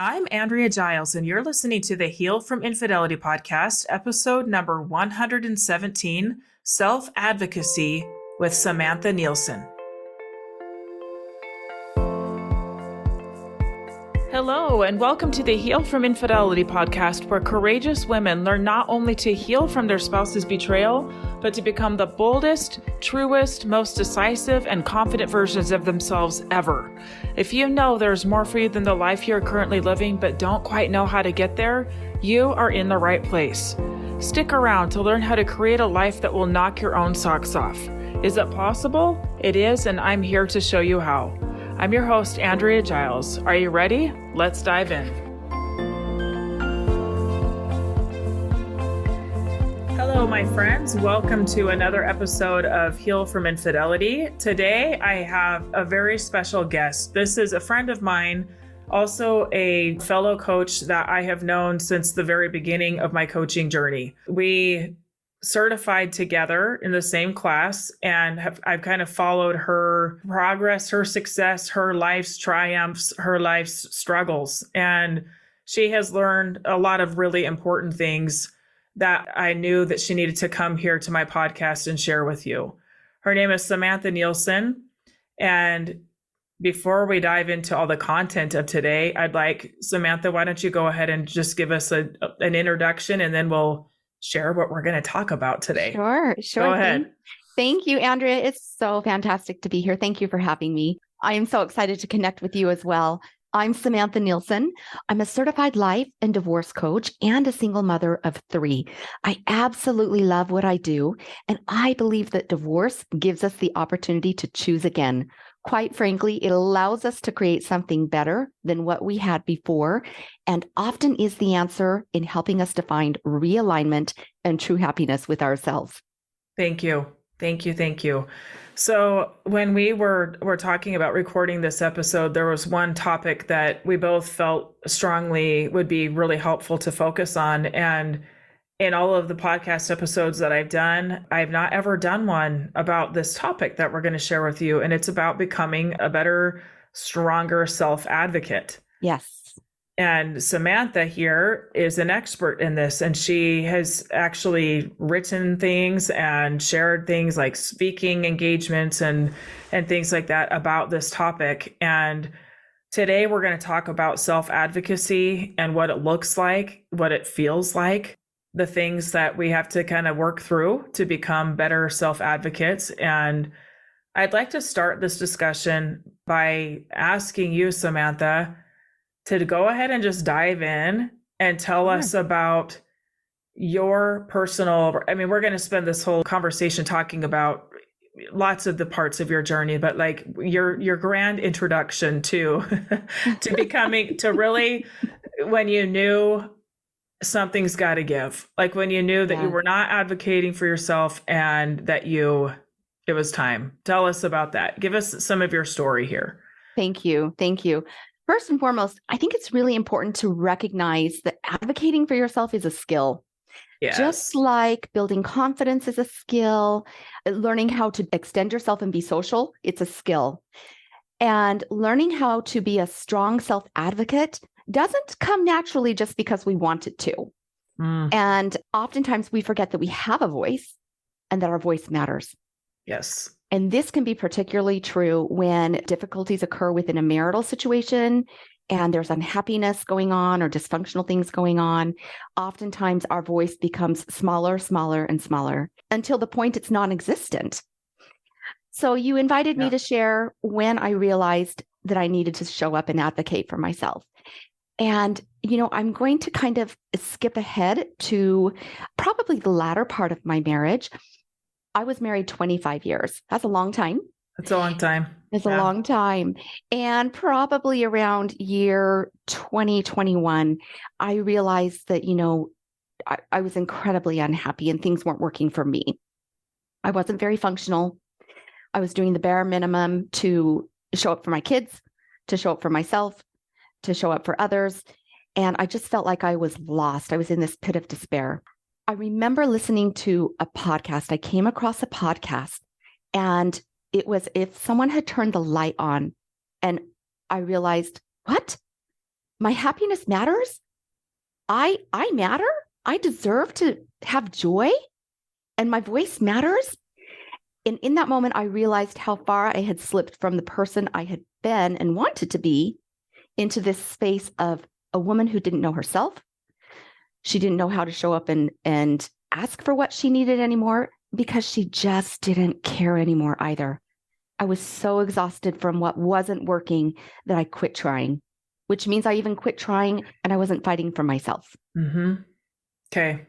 I'm Andrea Giles, and you're listening to the Heal from Infidelity podcast, episode number 117, Self-advocacy with Samantha Nielsen. Hello, and welcome to the Heal from Infidelity podcast, where courageous women learn not only to heal from their spouse's betrayal, but to become the boldest, truest, most decisive, and confident versions of themselves ever. If you know there's more for you than the life you're currently living, but don't quite know how to get there, you are in the right place. Stick around to learn how to create a life that will knock your own socks off. Is it possible? It is, and I'm here to show you how. I'm your host, Andrea Giles. Are you ready? Let's dive in. Hello, my friends. Welcome to another episode of Heal from Infidelity. Today, I have a very special guest. This is a friend of mine, also a fellow coach that I have known since the very beginning of my coaching journey. We certified together in the same class, and I've kind of followed her progress, her success, her life's triumphs, her life's struggles. And she has learned a lot of really important things that I knew that she needed to come here to my podcast and share with you. Her name is Samantha Nielsen. And before we dive into all the content of today, I'd like, Samantha, why don't you go ahead and just give us an introduction, and then we'll share what we're going to talk about today. Sure. Go ahead. Thank you, Andrea. It's so fantastic to be here. Thank you for having me. I am so excited to connect with you as well. I'm Samantha Nielsen. I'm a certified life and divorce coach and a single mother of 3. I absolutely love what I do, and I believe that divorce gives us the opportunity to choose again. Quite frankly, it allows us to create something better than what we had before, and often is the answer in helping us to find realignment and true happiness with ourselves. Thank you. Thank you. Thank you. So when we were talking about recording this episode, there was one topic that we both felt strongly would be really helpful to focus on. And in all of the podcast episodes that I've done, I've not ever done one about this topic that we're going to share with you. And it's about becoming a better, stronger self-advocate. Yes. And Samantha here is an expert in this, and she has actually written things and shared things like speaking engagements and things like that about this topic. And today we're going to talk about self-advocacy and what it looks like, what it feels like, the things that we have to kind of work through to become better self-advocates. And I'd like to start this discussion by asking you, Samantha, to go ahead and just dive in and tell us about your personal, we're going to spend this whole conversation talking about lots of the parts of your journey, but like your grand introduction to becoming, to really, when you knew something's got to give, like when you knew that you were not advocating for yourself and that it was time. Tell us about that. Give us some of your story here. Thank you. Thank you. First and foremost, I think it's really important to recognize that advocating for yourself is a skill. Yes. Just like building confidence is a skill, learning how to extend yourself and be social, it's a skill. And learning how to be a strong self-advocate doesn't come naturally just because we want it to. And oftentimes we forget that we have a voice and that our voice matters. Yes. And this can be particularly true when difficulties occur within a marital situation and there's unhappiness going on or dysfunctional things going on. Oftentimes our voice becomes smaller, smaller, and smaller until the point it's non-existent. So you invited me to share when I realized that I needed to show up and advocate for myself. And, I'm going to kind of skip ahead to probably the latter part of my marriage. I was married 25 years. That's a long time. That's a long time. It's a long time. And probably around year 2021, I realized that, I was incredibly unhappy and things weren't working for me. I wasn't very functional. I was doing the bare minimum to show up for my kids, to show up for myself, to show up for others. And I just felt like I was lost. I was in this pit of despair. I remember listening to a podcast. I came across a podcast, and it was if someone had turned the light on, and I realized, what? my happiness matters. I matter. I deserve to have joy, and my voice matters. And in that moment, I realized how far I had slipped from the person I had been and wanted to be into this space of a woman who didn't know herself. She didn't know how to show up and ask for what she needed anymore because she just didn't care anymore either. I was so exhausted from what wasn't working that I quit trying, which means I even quit trying and I wasn't fighting for myself. Mm-hmm. Okay.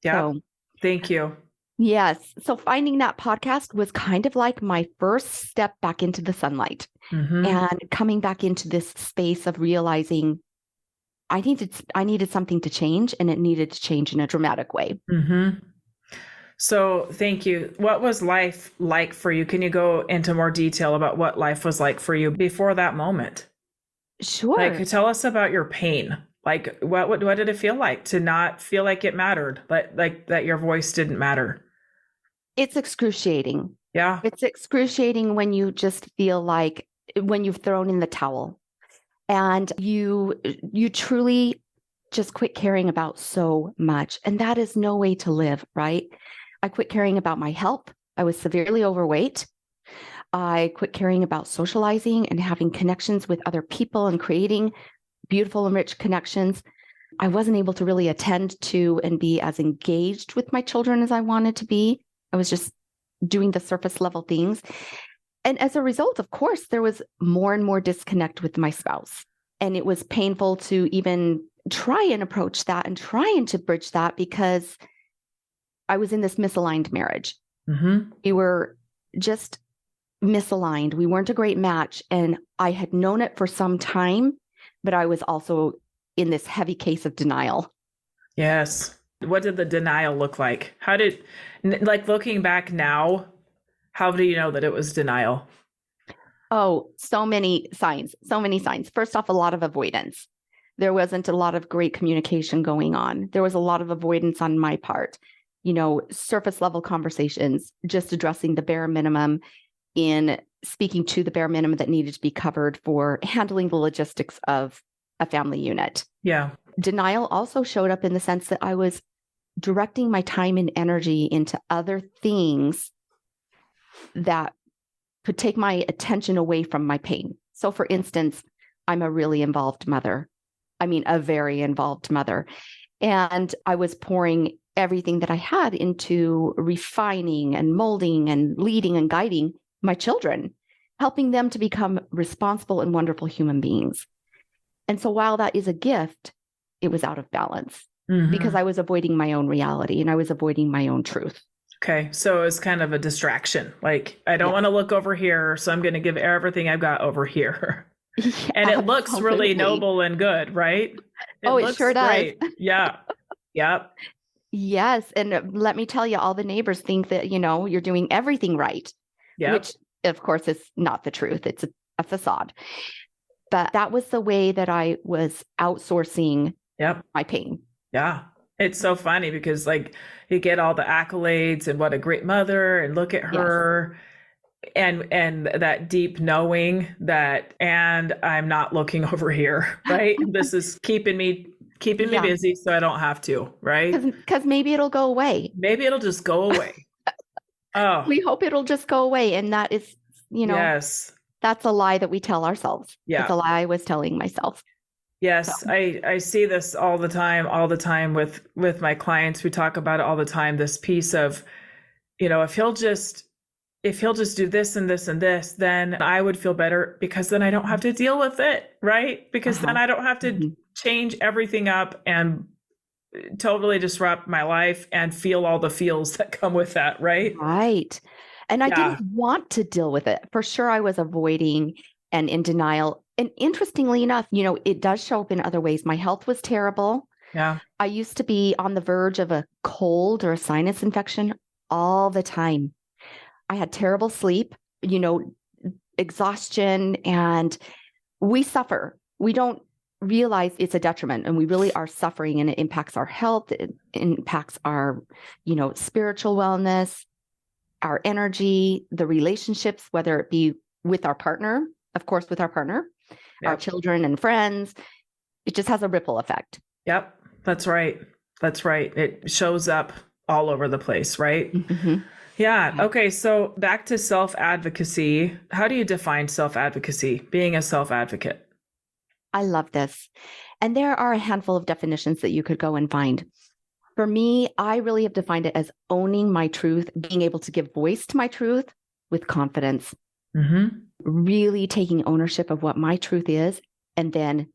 Yeah. So, Thank you. yes. So finding that podcast was kind of like my first step back into the sunlight Mm-hmm. and coming back into this space of realizing I needed something to change, and it needed to change in a dramatic way. Mm-hmm. So thank you. What was life like for you? Can you go into more detail about what life was like for you before that moment? Sure. Like, tell us about your pain. Like, what did it feel like to not feel like it mattered? Like that your voice didn't matter? It's excruciating. Yeah. It's excruciating when you just feel like when you've thrown in the towel and you truly just quit caring about so much. And that is no way to live, right? I quit caring about my health. I was severely overweight. I quit caring about socializing and having connections with other people and creating beautiful and rich connections. I wasn't able to really attend to and be as engaged with my children as I wanted to be. I was just doing the surface level things. And as a result, of course, there was more and more disconnect with my spouse. And it was painful to even try and approach that and trying to bridge that because I was in this misaligned marriage. Mm-hmm. We were just misaligned. We weren't a great match. And I had known it for some time, but I was also in this heavy case of denial. Yes. What did the denial look like? Like looking back now, how do you know that it was denial? Oh, so many signs, so many signs. First off, a lot of avoidance. There wasn't a lot of great communication going on. There was a lot of avoidance on my part, surface level conversations, just addressing the bare minimum in speaking to the bare minimum that needed to be covered for handling the logistics of a family unit. Yeah. Denial also showed up in the sense that I was directing my time and energy into other things that could take my attention away from my pain. So for instance, I'm a really involved mother. I mean, a very involved mother. And I was pouring everything that I had into refining and molding and leading and guiding my children, helping them to become responsible and wonderful human beings. And so while that is a gift, it was out of balance because I was avoiding my own reality and I was avoiding my own truth. Okay. So it's kind of a distraction. Like, I don't want to look over here, so I'm going to give everything I've got over here. Yeah, and it looks really noble and good, right? It sure does. Great. Yeah. Yep. Yes. And let me tell you, all the neighbors think that, you're doing everything right, which of course is not the truth. It's a facade. But that was the way that I was outsourcing my pain. Yeah. It's so funny because like you get all the accolades and what a great mother and look at her. Yes. And that deep knowing that, and I'm not looking over here, right? This is keeping me busy so I don't have to, right? Because maybe it'll go away. Maybe it'll just go away. Oh, we hope it'll just go away. And that is, yes, that's a lie that we tell ourselves. Yeah. It's a lie I was telling myself. Yes. So. I see this all the time with my clients. We talk about it all the time. This piece of, if he'll just do this and this and this, then I would feel better because then I don't have to deal with it, right? Because then I don't have to change everything up and totally disrupt my life and feel all the feels that come with that, right? Right. And I didn't want to deal with it. For sure, I was avoiding and in denial. And interestingly enough, it does show up in other ways. My health was terrible. Yeah. I used to be on the verge of a cold or a sinus infection all the time. I had terrible sleep, exhaustion, and we suffer. We don't realize it's a detriment and we really are suffering, and it impacts our health. It impacts our, spiritual wellness, our energy, the relationships, whether it be with our partner, of course, with our partner, our children and friends. It just has a ripple effect. Yep. That's right. That's right. It shows up all over the place, right? Mm-hmm. Yeah. Okay. So back to self-advocacy. How do you define self-advocacy, being a self-advocate? I love this. And there are a handful of definitions that you could go and find. For me, I really have defined it as owning my truth, being able to give voice to my truth with confidence, really taking ownership of what my truth is, and then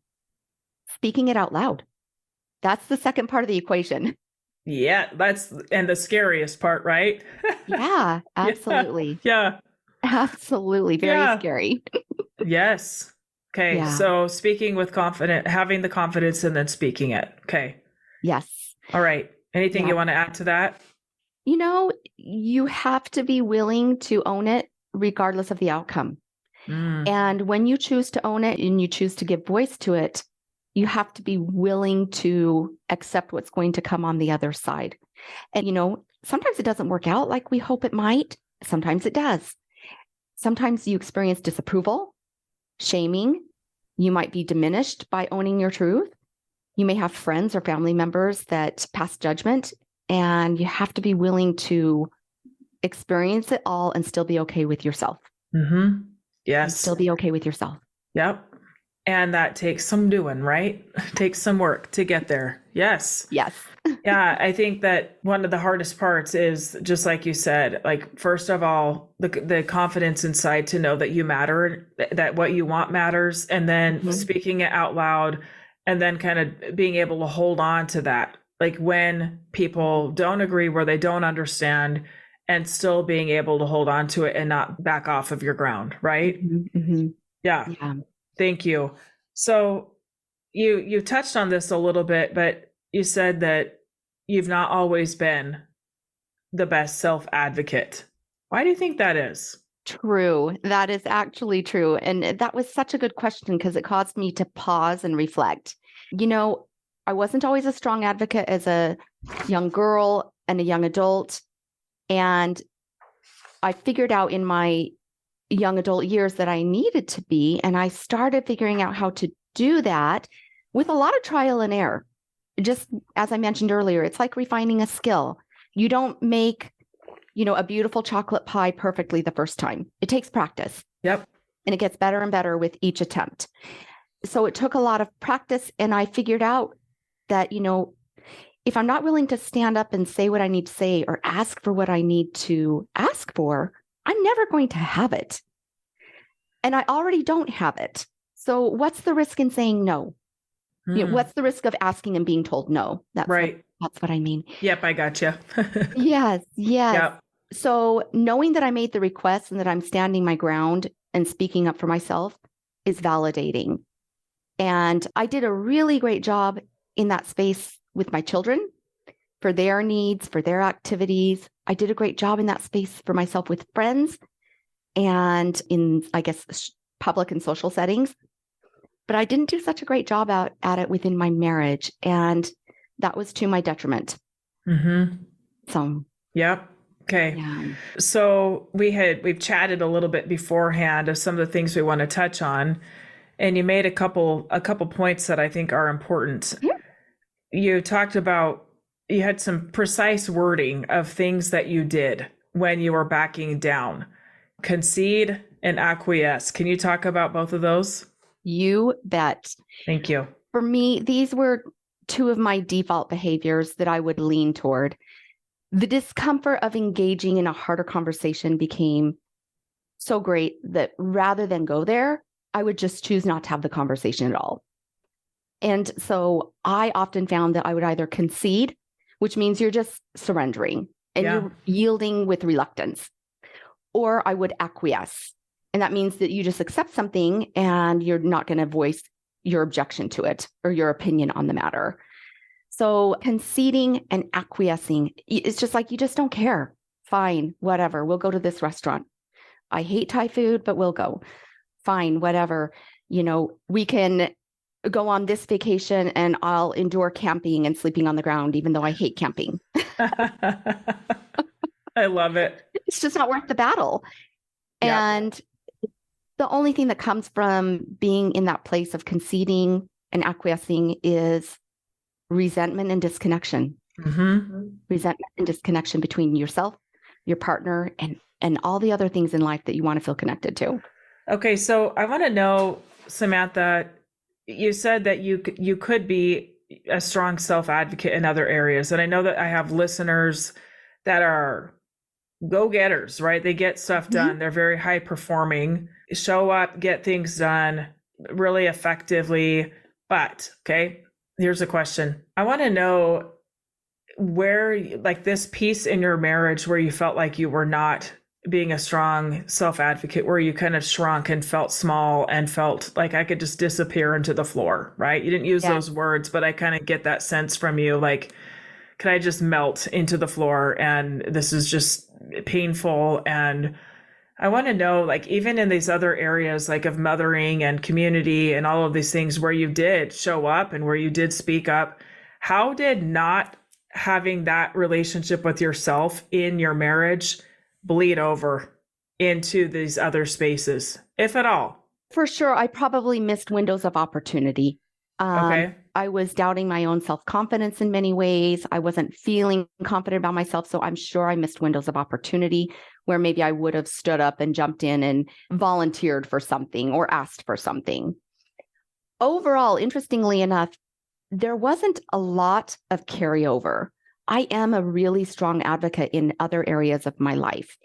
speaking it out loud. That's the second part of the equation. Yeah. And the scariest part, right? Yeah, absolutely. Yeah. Absolutely. Very Yeah. scary. Yes. Okay. Yeah. So speaking with confidence, having the confidence and then speaking it. Okay. Yes. All right. Anything Yeah. you want to add to that? You have to be willing to own it regardless of the outcome. And when you choose to own it and you choose to give voice to it, you have to be willing to accept what's going to come on the other side. And, sometimes it doesn't work out like we hope it might. Sometimes it does. Sometimes you experience disapproval, shaming. You might be diminished by owning your truth. You may have friends or family members that pass judgment, and you have to be willing to experience it all and still be okay with yourself. Mm-hmm. Yes. And still be okay with yourself. Yep. And that takes some doing, right? Takes some work to get there. Yes. Yes. Yeah. I think that one of the hardest parts is just like you said, like, first of all, the confidence inside to know that you matter, that what you want matters, and then speaking it out loud, and then kind of being able to hold on to that. Like when people don't agree, where they don't understand, and still being able to hold on to it and not back off of your ground. Right. Mm-hmm. Yeah. Yeah. Thank you. So you touched on this a little bit, but you said that you've not always been the best self-advocate. Why do you think that is? True. That is actually true. And that was such a good question because it caused me to pause and reflect. I wasn't always a strong advocate as a young girl and a young adult. And I figured out in my young adult years that I needed to be. And I started figuring out how to do that with a lot of trial and error. Just as I mentioned earlier, it's like refining a skill. You don't make, a beautiful chocolate pie perfectly the first time. It takes practice. Yep. And it gets better and better with each attempt. So it took a lot of practice. And I figured out that, if I'm not willing to stand up and say what I need to say or ask for what I need to ask for, I'm never going to have it. And I already don't have it. So what's the risk in saying no? What's the risk of asking and being told no? That's right. That's what I mean. Yep, I gotcha. Yes. Yep. So knowing that I made the request and that I'm standing my ground and speaking up for myself is validating. And I did a really great job in that space with my children for their needs, for their activities. I did a great job in that space for myself with friends and in, public and social settings. But I didn't do such a great job at it within my marriage. And that was to my detriment. So. Yep. Okay. Yeah. So we've chatted a little bit beforehand of some of the things we want to touch on. And you made a couple points that I think are important. Yeah. You talked about, you had some precise wording of things that you did when you were backing down. Concede and acquiesce. Can you talk about both of those? You bet. Thank you. For me, these were two of my default behaviors that I would lean toward. The discomfort of engaging in a harder conversation became so great that rather than go there, I would just choose not to have the conversation at all. And so I often found that I would either concede, which means you're just surrendering and you're yielding with reluctance, or I would acquiesce. And that means that you just accept something and you're not going to voice your objection to it or your opinion on the matter. So conceding and acquiescing, it's just like, you just don't care. Fine, whatever. We'll go to this restaurant. I hate Thai food, but we'll go. Fine, whatever. We can go on this vacation and I'll endure camping and sleeping on the ground, even though I hate camping. I love it. It's just not worth the battle. Yep. And the only thing that comes from being in that place of conceding and acquiescing is resentment and disconnection. Resentment and disconnection between yourself, your partner, and all the other things in life that you want to feel connected to. Okay, so I want to know, Samantha, you said that you could be a strong self-advocate in other areas. And I know that I have listeners that are go-getters, right? They get stuff done. They're very high performing, show up, get things done really effectively. But, okay, here's a question. I want to know where, like, this piece in your marriage where you felt like you were not being a strong self-advocate, where you kind of shrunk and felt small and felt like I could just disappear into the floor, right? You didn't use those words, but I kind of get that sense from you, like, could I just melt into the floor and this is just painful? And I want to know, like, even in these other areas, like of mothering and community and all of these things where you did show up and where you did speak up, how did not having that relationship with yourself in your marriage bleed over into these other spaces, if at all? For sure. I probably missed windows of opportunity. Okay. I was doubting my own self-confidence in many ways. I wasn't feeling confident about myself. So I'm sure I missed windows of opportunity where maybe I would have stood up and jumped in and volunteered for something or asked for something. Overall, interestingly enough, there wasn't a lot of carryover. I am a really strong advocate in other areas of my life,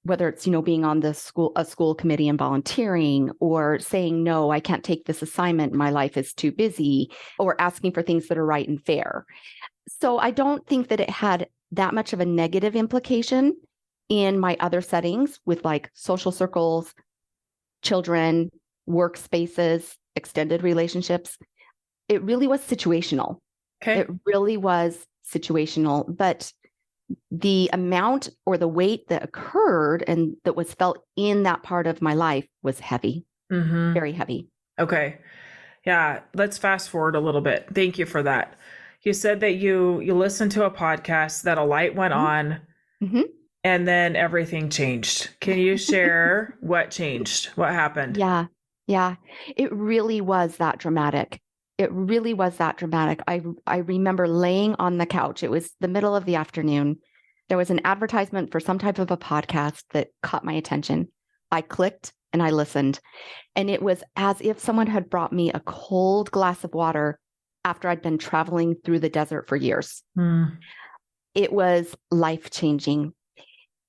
whether it's, being on a school committee and volunteering, or saying, no, I can't take this assignment, my life is too busy, or asking for things that are right and fair. So I don't think that it had that much of a negative implication in my other settings with like social circles, children, workspaces, extended relationships. It really was situational. Okay. It really was situational, but the amount or the weight that occurred and that was felt in that part of my life was heavy, very heavy. Okay. Yeah. Let's fast forward a little bit. Thank you for that. You said that you listened to a podcast, that a light went on, and then everything changed. Can you share what changed? What happened? Yeah. It really was that dramatic. It really was that dramatic. I remember laying on the couch. It was the middle of the afternoon. There was an advertisement for some type of a podcast that caught my attention. I clicked and I listened. And it was as if someone had brought me a cold glass of water after I'd been traveling through the desert for years. It was life-changing.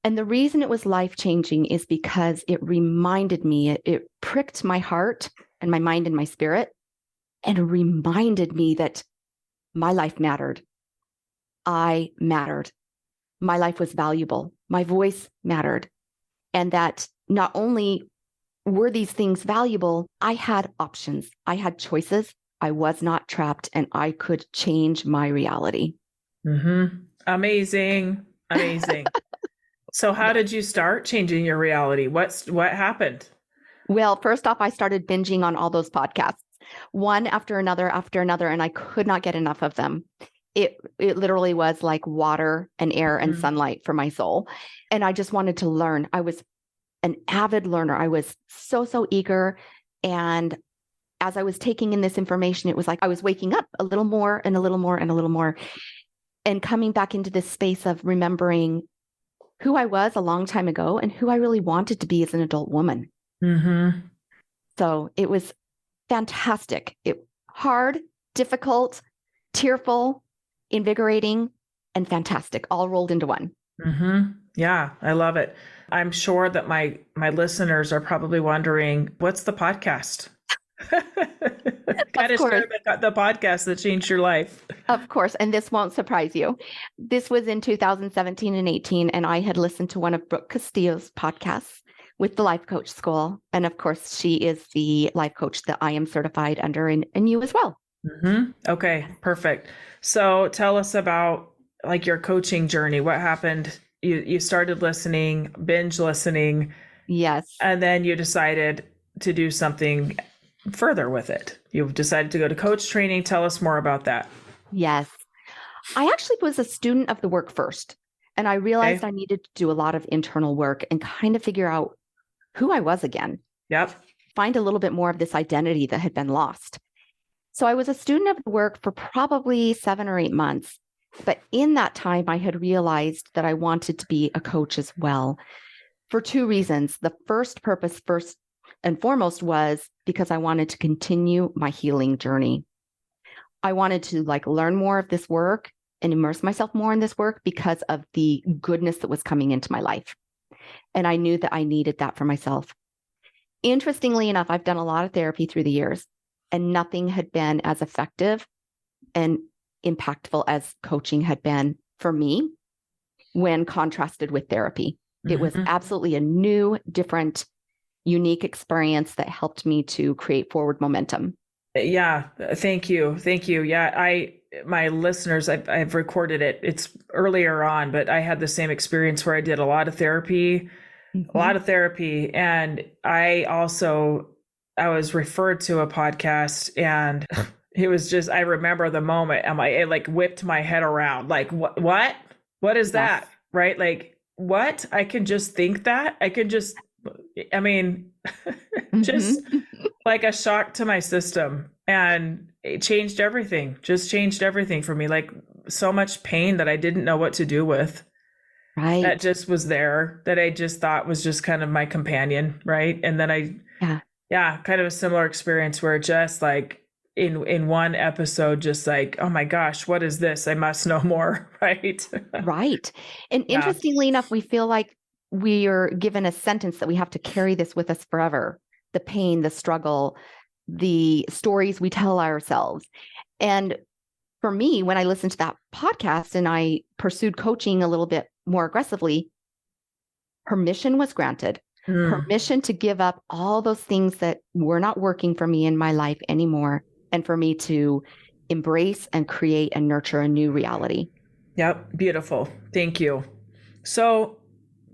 And the reason it was life-changing is because it reminded me, it pricked my heart and my mind and my spirit, and reminded me that my life mattered. I mattered. My life was valuable. My voice mattered. And that not only were these things valuable, I had options. I had choices. I was not trapped, and I could change my reality. Amazing. So how did you start changing your reality? What happened? Well, first off, I started binging on all those podcasts, one after another, and I could not get enough of them. It literally was like water and air and sunlight for my soul. And I just wanted to learn. I was an avid learner. I was so eager. And as I was taking in this information, it was like I was waking up a little more and a little more and a little more, and coming back into this space of remembering who I was a long time ago and who I really wanted to be as an adult woman. So it was fantastic. Hard, difficult, tearful, invigorating, and fantastic, all rolled into one. Yeah, I love it. I'm sure that my listeners are probably wondering, what's the podcast? Kind of share the podcast that changed your life. Of course. And this won't surprise you. This was in 2017 and 18, and I had listened to one of Brooke Castillo's podcasts with the Life Coach School. And of course, she is the life coach that I am certified under, and you as well. Okay, perfect. So tell us about like your coaching journey. What happened? You started listening, binge listening. Yes. And then you decided to do something further with it. You've decided to go to coach training. Tell us more about that. Yes. I actually was a student of the work first, and I realized I needed to do a lot of internal work and kind of figure out who I was again. Yep. Find a little bit more of this identity that had been lost. So I was a student of the work for probably 7 or 8 months. But in that time, I had realized that I wanted to be a coach as well for two reasons. The first purpose, first and foremost, was because I wanted to continue my healing journey. I wanted to learn more of this work and immerse myself more in this work because of the goodness that was coming into my life. And I knew that I needed that for myself. Interestingly enough, I've done a lot of therapy through the years, and nothing had been as effective and impactful as coaching had been for me when contrasted with therapy. It was absolutely a new, different, unique experience that helped me to create forward momentum. Yeah. Thank you. Thank you. Yeah. My listeners, I've recorded it. It's earlier on, but I had the same experience where I did a lot of therapy, And I was referred to a podcast, and it was just, I remember the moment it whipped my head around. What is that? Right? What? I can just think that just like a shock to my system, and it changed everything, for me. So much pain that I didn't know what to do with. Right. That just was there, that I just thought was just kind of my companion. Right. And then kind of a similar experience where just in one episode, just oh my gosh, what is this? I must know more. Right. Right. And interestingly enough, we feel like we are given a sentence that we have to carry this with us forever. The pain, the struggle, the stories we tell ourselves. And for me, when I listened to that podcast and I pursued coaching a little bit more aggressively, permission was granted. Permission to give up all those things that were not working for me in my life anymore, and for me to embrace and create and nurture a new reality. Yep. Beautiful. Thank you. So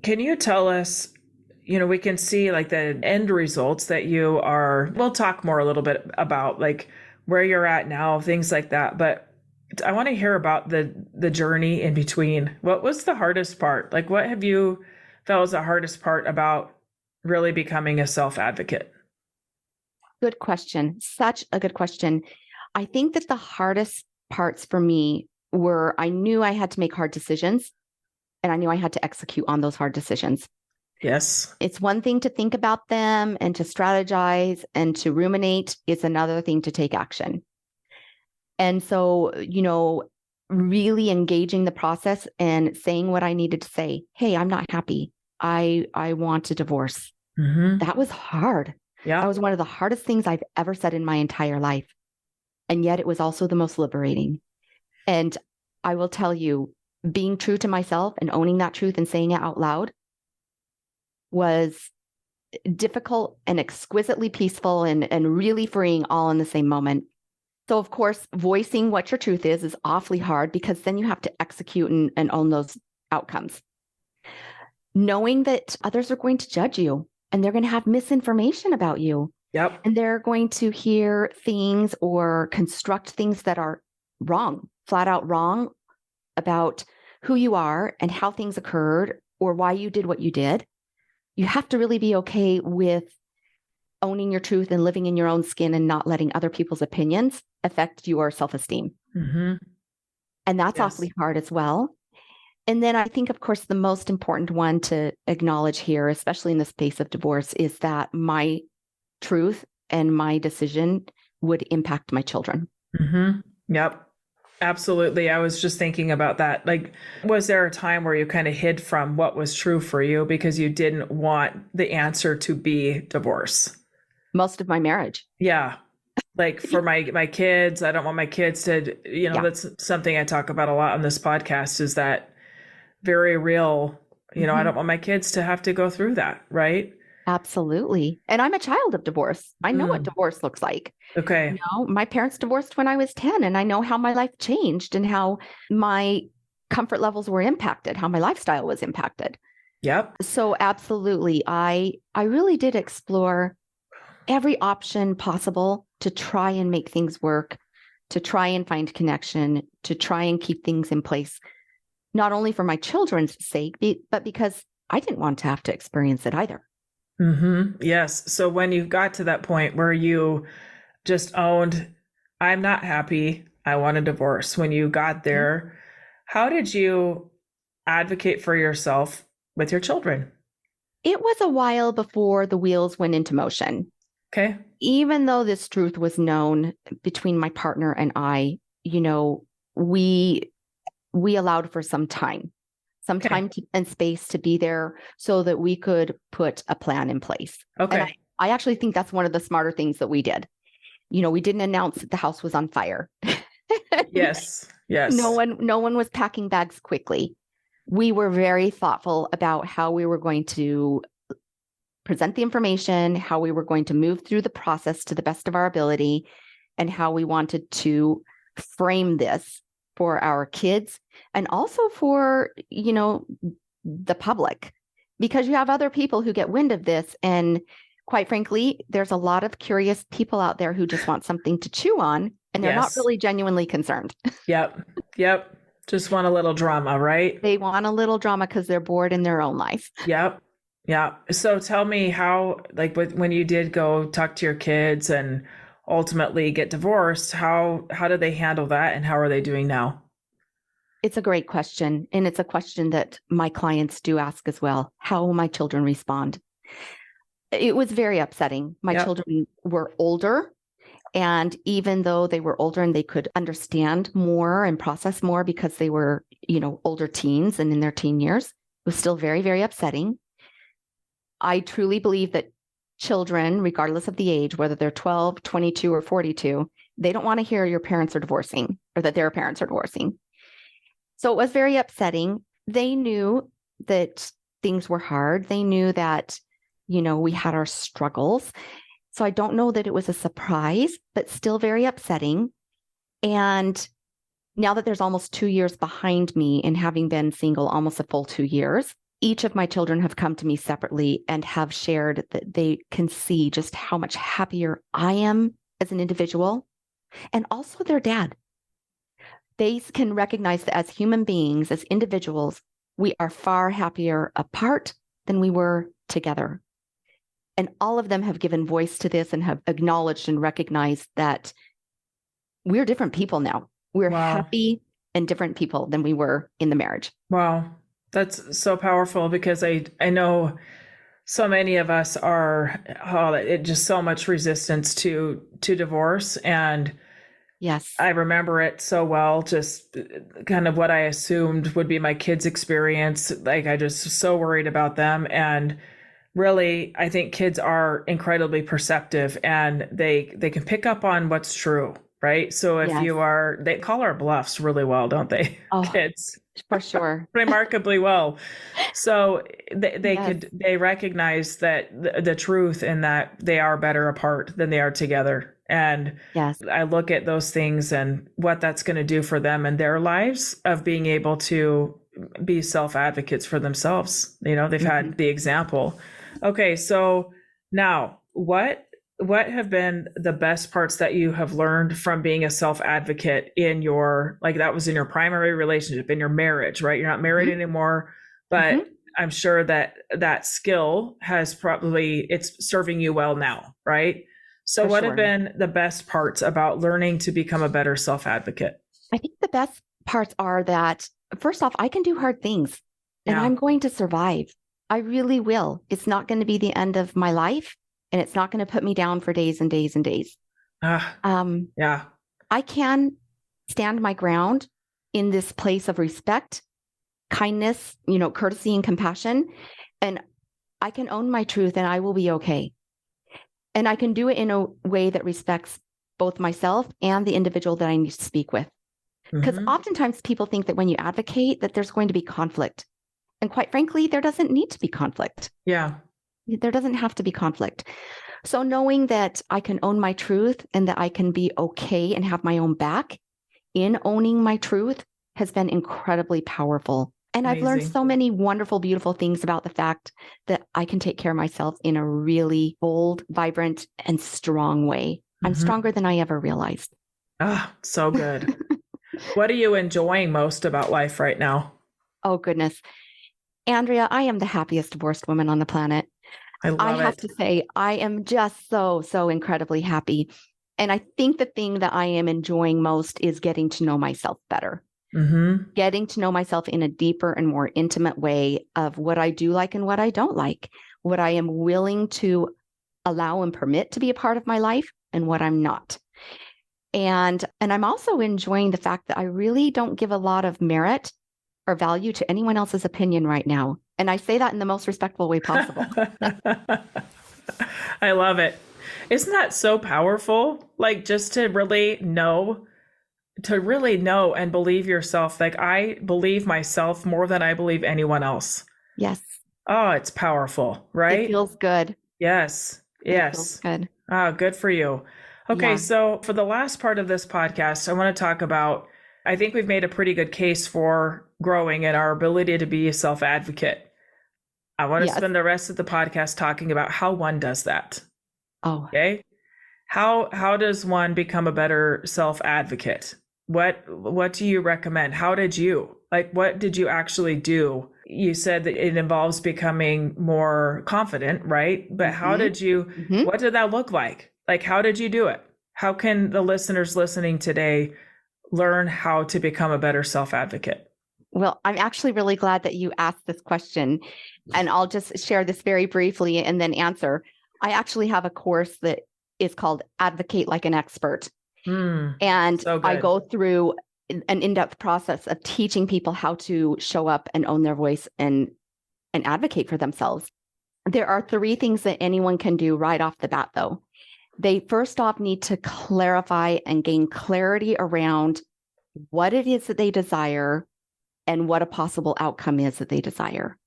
can you tell us, we can see the end results that we'll talk more a little bit about where you're at now, things like that. But I want to hear about the journey in between. What was the hardest part? What have you felt was the hardest part about really becoming a self-advocate? Good question. Such a good question. I think that the hardest parts for me were, I knew I had to make hard decisions, and I knew I had to execute on those hard decisions. Yes. It's one thing to think about them and to strategize and to ruminate. It's another thing to take action. And so, really engaging the process and saying what I needed to say. Hey, I'm not happy. I want a divorce. That was hard. Yeah. That was one of the hardest things I've ever said in my entire life. And yet it was also the most liberating. And I will tell you, being true to myself and owning that truth and saying it out loud was difficult and exquisitely peaceful and really freeing all in the same moment. So, of course, voicing what your truth is awfully hard, because then you have to execute and own those outcomes. Knowing that others are going to judge you, and they're going to have misinformation about you. Yep. And they're going to hear things or construct things that are wrong, flat out wrong, about who you are and how things occurred or why you did what you did. You have to really be okay with owning your truth and living in your own skin and not letting other people's opinions affect your self-esteem. And that's awfully hard as well. And then I think, of course, the most important one to acknowledge here, especially in the space of divorce, is that my truth and my decision would impact my children. Yep. Absolutely. I was just thinking about that. Was there a time where you kind of hid from what was true for you because you didn't want the answer to be divorce? Most of my marriage. Yeah. For my kids, I don't want my kids to, that's something I talk about a lot on this podcast, is that very real, I don't want my kids to have to go through that. Right. Absolutely. And I'm a child of divorce. I know what divorce looks like. Okay. My parents divorced when I was 10, and I know how my life changed and how my comfort levels were impacted, how my lifestyle was impacted. Yep. So absolutely. I really did explore every option possible to try and make things work, to try and find connection, to try and keep things in place, not only for my children's sake, but because I didn't want to have to experience it either. Yes. So when you got to that point where you just owned I'm not happy. I want a divorce. When you got Yeah. there, how did you advocate for yourself with your children? It was a while before the wheels went into motion. Okay. Even though this truth was known between my partner and I, you know, we allowed for some Okay. time and space to be there so that we could put a plan in place. And Okay. I actually think that's one of the smarter things that we did. We didn't announce that the house was on fire. Yes. No Yes. one, no one was packing bags quickly. We were very thoughtful about how we were going to present the information, how we were going to move through the process to the best of our ability, and how we wanted to frame this for our kids and also for, the public, because you have other people who get wind of this. And quite frankly, there's a lot of curious people out there who just want something to chew on and they're not Yes. really genuinely concerned. Yep. Yep. Just want a little drama, right? They want a little drama because they're bored in their own life. Yep. Yeah. So tell me how, like, when you did go talk to your kids and ultimately get divorced, how did they handle that, and how are they doing now? It's a great question. And it's a question that my clients do ask as well. How will my children respond? It was very upsetting. My Yep. children were older. And even though they were older and they could understand more and process more because they were, older teens and in their teen years, it was still very, very upsetting. I truly believe that children, regardless of the age, whether they're 12, 22, or 42, they don't want to hear your parents are divorcing or that their parents are divorcing. So it was very upsetting. They knew that things were hard. They knew that, we had our struggles. So I don't know that it was a surprise, but still very upsetting. And now that there's almost 2 years behind me and having been single almost a full 2 years, each of my children have come to me separately and have shared that they can see just how much happier I am as an individual and also their dad. They can recognize that as human beings, as individuals, we are far happier apart than we were together. And all of them have given voice to this and have acknowledged and recognized that we're different people now. We're Wow. happy and different people than we were in the marriage. Wow. That's so powerful, because I know so many of us are, it just so much resistance to divorce. And Yes. I remember it so well, just kind of what I assumed would be my kids' experience. Like, I just was so worried about them. And really, I think kids are incredibly perceptive, and they can pick up on what's true, right? So if Yes. they call our bluffs really well, don't they? Oh, Kids, for sure. remarkably well. So Yes. they recognize that the truth, and that they are better apart than they are together. And Yes. I look at those things and what that's going to do for them and their lives, of being able to be self advocates for themselves. They've Mhm. had the example. Okay, so now what have been the best parts that you have learned from being a self advocate in your, like, that was in your primary relationship, in your marriage, right? You're not married Mhm. anymore, but Mhm. I'm sure that that skill has probably, it's serving you well now, right? So For what have sure. been the best parts about learning to become a better self advocate? I think the best parts are that, first off, I can do hard things and Yeah. I'm going to survive. I really will. It's not going to be the end of my life and it's not going to put me down for days and days and days. Ah, Um, yeah. I can stand my ground in this place of respect, kindness, courtesy and compassion. And I can own my truth and I will be okay. And I can do it in a way that respects both myself and the individual that I need to speak with. Because Hmm. oftentimes people think that when you advocate that there's going to be conflict. And quite frankly, there doesn't need to be conflict. Yeah. There doesn't have to be conflict. So knowing that I can own my truth and that I can be okay and have my own back in owning my truth has been incredibly powerful. And I've learned Amazing. so many wonderful, beautiful things about the fact that I can take care of myself in a really bold, vibrant, and strong way. I'm Hmm. stronger than I ever realized. Ah, so good. What are you enjoying most about life right now? Oh, goodness. Andrea, I am the happiest divorced woman on the planet. I I love have it. to say, I am just so, so incredibly happy. And I think the thing that I am enjoying most is getting to know myself better. Getting to know myself in a deeper and more intimate way of what I do like and what I don't like, what I am willing to allow and permit to be a part of my life and what I'm not. And I'm also enjoying the fact that I really don't give a lot of merit or value to anyone else's opinion right now. And I say that in the most respectful way possible. I love it. Isn't that so powerful? Like just to really know and believe yourself. Like I believe myself more than I believe anyone else. Yes. Oh, it's powerful, right? It feels good. Yes. It feels good. Oh, good for you. Okay. Yeah. So for the last part of this podcast, I want to talk about, I think we've made a pretty good case for growing and our ability to be a self-advocate. I want to spend the rest of the podcast talking about how one does that. Oh. Okay. How does one become a better self-advocate? What do you recommend? What did you actually do? You said that it involves becoming more confident, right? But how did you, what did that look like? Like, how did you do it? How can the listeners listening today learn how to become a better self-advocate? Well, I'm actually really glad that you asked this question, and I'll just share this very briefly and then answer. I actually have a course that is called Advocate Like an Expert. And so I go through an in-depth process of teaching people how to show up and own their voice and advocate for themselves. There are 3 things that anyone can do right off the bat, though. They first off need to clarify and gain clarity around what it is that they desire and what a possible outcome is that they desire.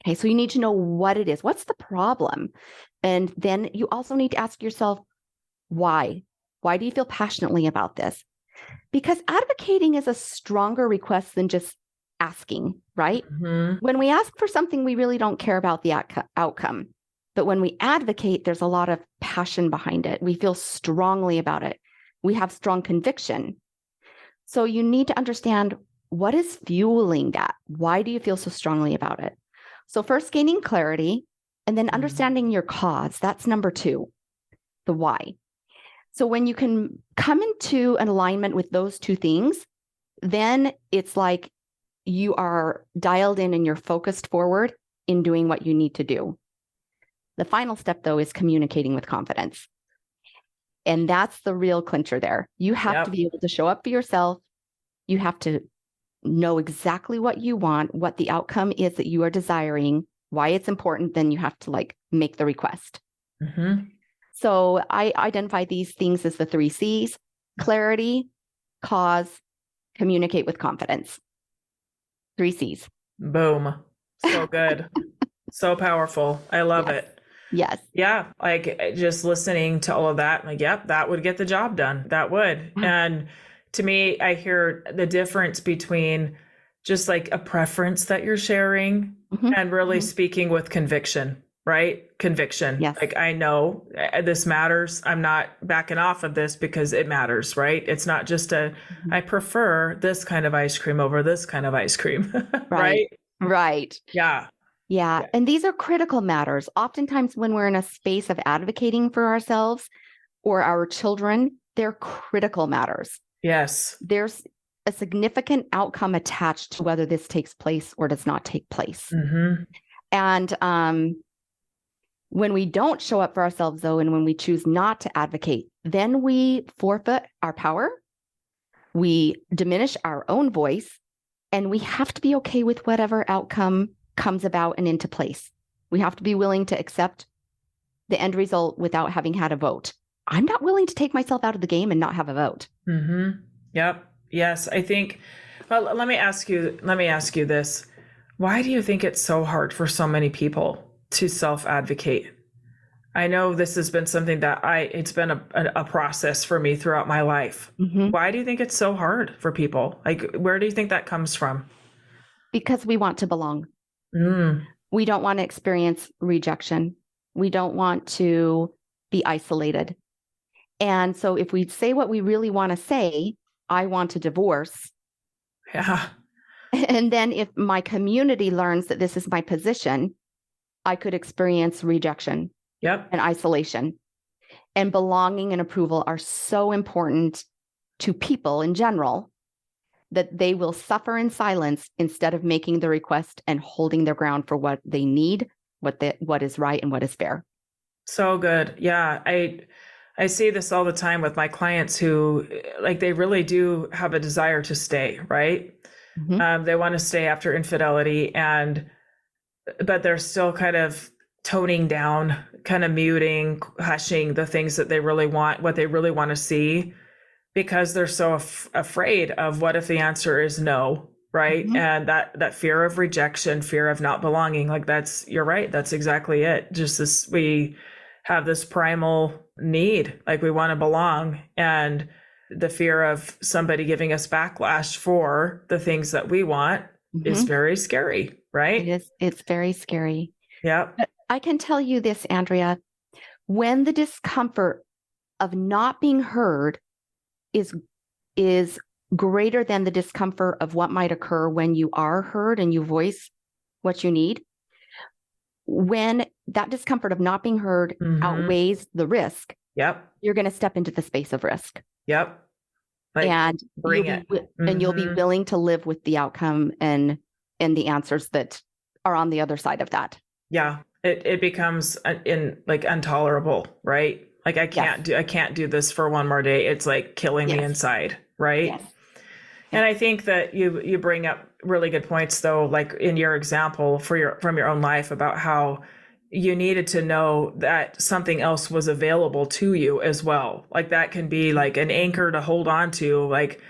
Okay, so you need to know what it is. What's the problem? And then you also need to ask yourself, why? Why do you feel passionately about this? Because advocating is a stronger request than just asking, right? When we ask for something, we really don't care about the outcome. But when we advocate, there's a lot of passion behind it. We feel strongly about it. We have strong conviction. So you need to understand what is fueling that. Why do you feel so strongly about it? So first, gaining clarity and then understanding your cause. That's number 2, the why. So when you can come into an alignment with those 2 things, then it's like you are dialed in and you're focused forward in doing what you need to do. The final step, though, is communicating with confidence. And that's the real clincher there. You have to be able to show up for yourself. You have to know exactly what you want, what the outcome is that you are desiring, why it's important. Then you have to make the request. So I identify these things as the 3 C's: clarity, cause, communicate with confidence. 3 C's. Boom. So good. So powerful. I love it. Yes. Yeah. Like just listening to all of that, that would get the job done. That would. And to me, I hear the difference between just like a preference that you're sharing and really speaking with conviction, right? Conviction. Yes. Like, I know this matters. I'm not backing off of this because it matters, right? It's not just I prefer this kind of ice cream over this kind of ice cream, right? Right. Yeah. Yeah. And these are critical matters. Oftentimes when we're in a space of advocating for ourselves or our children, they're critical matters. Yes. There's a significant outcome attached to whether this takes place or does not take place. And when we don't show up for ourselves, though, and when we choose not to advocate, then we forfeit our power, we diminish our own voice, and we have to be okay with whatever outcome comes about and into place. We have to be willing to accept the end result without having had a vote. I'm not willing to take myself out of the game and not have a vote. Yep. Yes. I think, well, let me ask you this. Why do you think it's so hard for so many people to self-advocate? I know this has been something that it's been a process for me throughout my life. Why do you think it's so hard for people? Like, where do you think that comes from? Because we want to belong. We don't want to experience rejection. We don't want to be isolated. And so if we say what we really want to say, I want a divorce. Yeah. And then if my community learns that this is my position, I could experience rejection and isolation. And belonging and approval are so important to people in general that they will suffer in silence instead of making the request and holding their ground for what they need, what is right and what is fair. So good. Yeah. I see this all the time with my clients who like they really do have a desire to stay, right? Mm-hmm. They want to stay after infidelity but they're still kind of toning down, kind of muting, hushing the things that they really want, what they really want to see, because they're so afraid of what if the answer is no, right? Mm-hmm. And that fear of rejection, fear of not belonging, like you're right. That's exactly it. Just this, we have this primal need, like we want to belong, and the fear of somebody giving us backlash for the things that we want is very scary, right? It is. It's very scary. Yep. But I can tell you this, Andrea, when the discomfort of not being heard is greater than the discomfort of what might occur when you are heard and you voice what you need, when that discomfort of not being heard outweighs the risk, yep, you're going to step into the space of risk. Yep. Like, and you'll be willing to live with the outcome and the answers that are on the other side of that. Yeah. It becomes intolerable, right? Like I can't do this for one more day. It's like killing me inside, right? Yes. And I think that you bring up really good points though, like in your example from your own life about how you needed to know that something else was available to you as well. Like that can be like an anchor to hold on to, like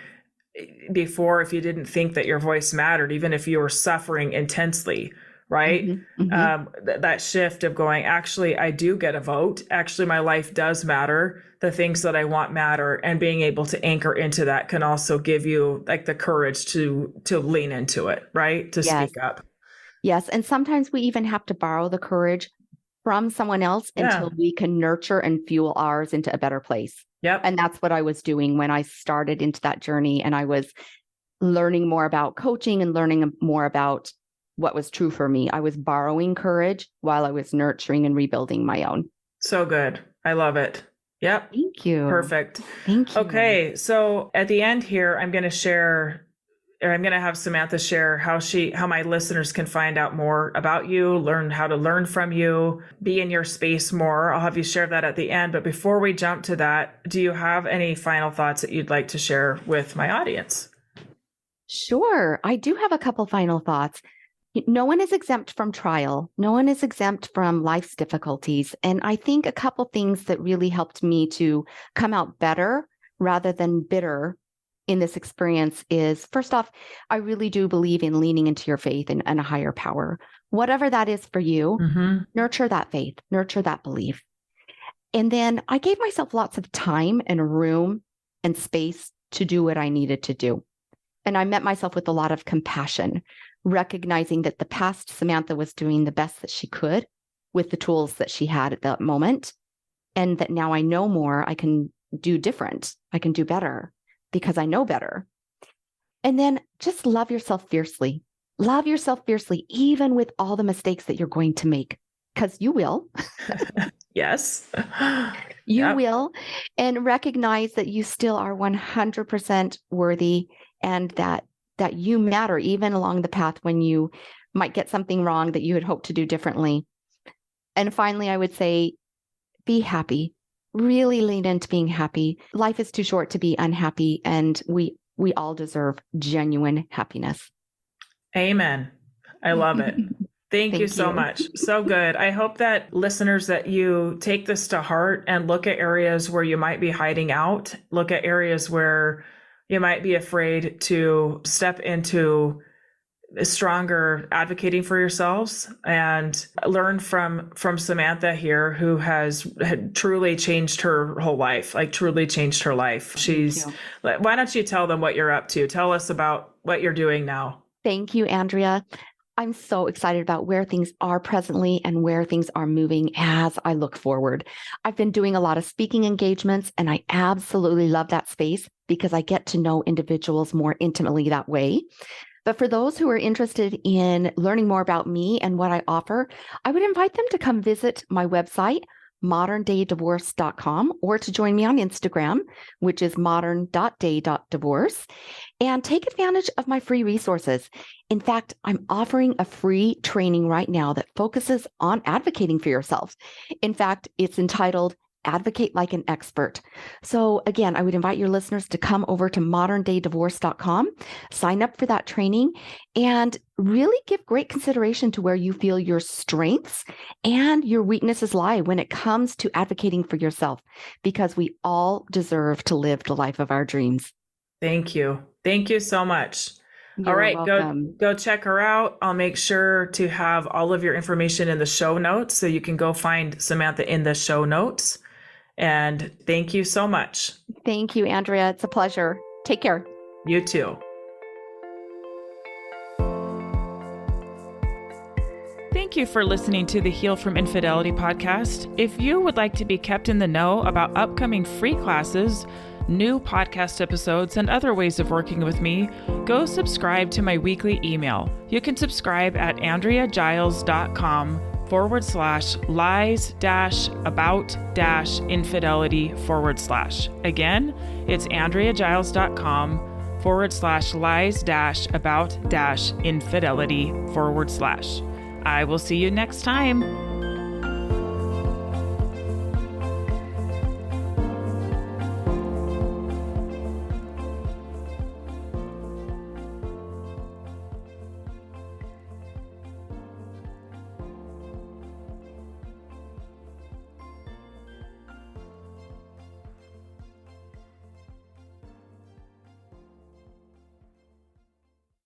before, if you didn't think that your voice mattered, even if you were suffering intensely, right? That shift of going, actually, I do get a vote. Actually, my life does matter. The things that I want matter, and being able to anchor into that can also give you like the courage to lean into it, right? To speak up. Yes. And sometimes we even have to borrow the courage from someone else until we can nurture and fuel ours into a better place. Yep. And that's what I was doing when I started into that journey. And I was learning more about coaching and learning more about what was true for me. I was borrowing courage while I was nurturing and rebuilding my own. So good. I love it. Yep. Thank you. Perfect. Thank you. Okay. So at the end here, I'm going to have Samantha share how my listeners can find out more about you, learn how to learn from you, be in your space more. I'll have you share that at the end. But before we jump to that, do you have any final thoughts that you'd like to share with my audience? Sure. I do have a couple final thoughts. No one is exempt from trial. No one is exempt from life's difficulties. And I think a couple things that really helped me to come out better rather than bitter in this experience is, first off, I really do believe in leaning into your faith and a higher power. Whatever that is for you, nurture that faith, nurture that belief. And then I gave myself lots of time and room and space to do what I needed to do. And I met myself with a lot of compassion, recognizing that the past Samantha was doing the best that she could with the tools that she had at that moment. And that now I know more, I can do different. I can do better because I know better. And then just love yourself fiercely. Love yourself fiercely, even with all the mistakes that you're going to make, because you will. Yes. You will. And recognize that you still are 100% worthy, and that you matter even along the path when you might get something wrong that you had hoped to do differently. And finally, I would say, be happy. Really lean into being happy. Life is too short to be unhappy, and we all deserve genuine happiness. Amen. I love it. Thank you so much. So good. I hope that listeners, that you take this to heart and look at areas where you might be hiding out, look at areas where you might be afraid to step into stronger advocating for yourselves, and learn from Samantha here, who had truly changed her whole life, like truly changed her life. Why don't you tell them what you're up to? Tell us about what you're doing now. Thank you, Andrea. I'm so excited about where things are presently and where things are moving as I look forward. I've been doing a lot of speaking engagements, and I absolutely love that space because I get to know individuals more intimately that way. But for those who are interested in learning more about me and what I offer, I would invite them to come visit my website, moderndaydivorce.com, or to join me on Instagram, which is modern.day.divorce, and take advantage of my free resources. In fact, I'm offering a free training right now that focuses on advocating for yourself. In fact, it's entitled Advocate Like an Expert. So again, I would invite your listeners to come over to moderndaydivorce.com, sign up for that training, and really give great consideration to where you feel your strengths and your weaknesses lie when it comes to advocating for yourself, because we all deserve to live the life of our dreams. Thank you. Thank you so much. You're all right, welcome. go check her out. I'll make sure to have all of your information in the show notes, so you can go find Samantha in the show notes. And thank you so much. Thank you, Andrea. It's a pleasure. Take care. You too. Thank you for listening to the Heal from Infidelity podcast. If you would like to be kept in the know about upcoming free classes, new podcast episodes, and other ways of working with me, go subscribe to my weekly email. You can subscribe at AndreaGiles.com/lies-about-infidelity/. Again, it's AndreaGiles.com/lies-about-infidelity/. I will see you next time.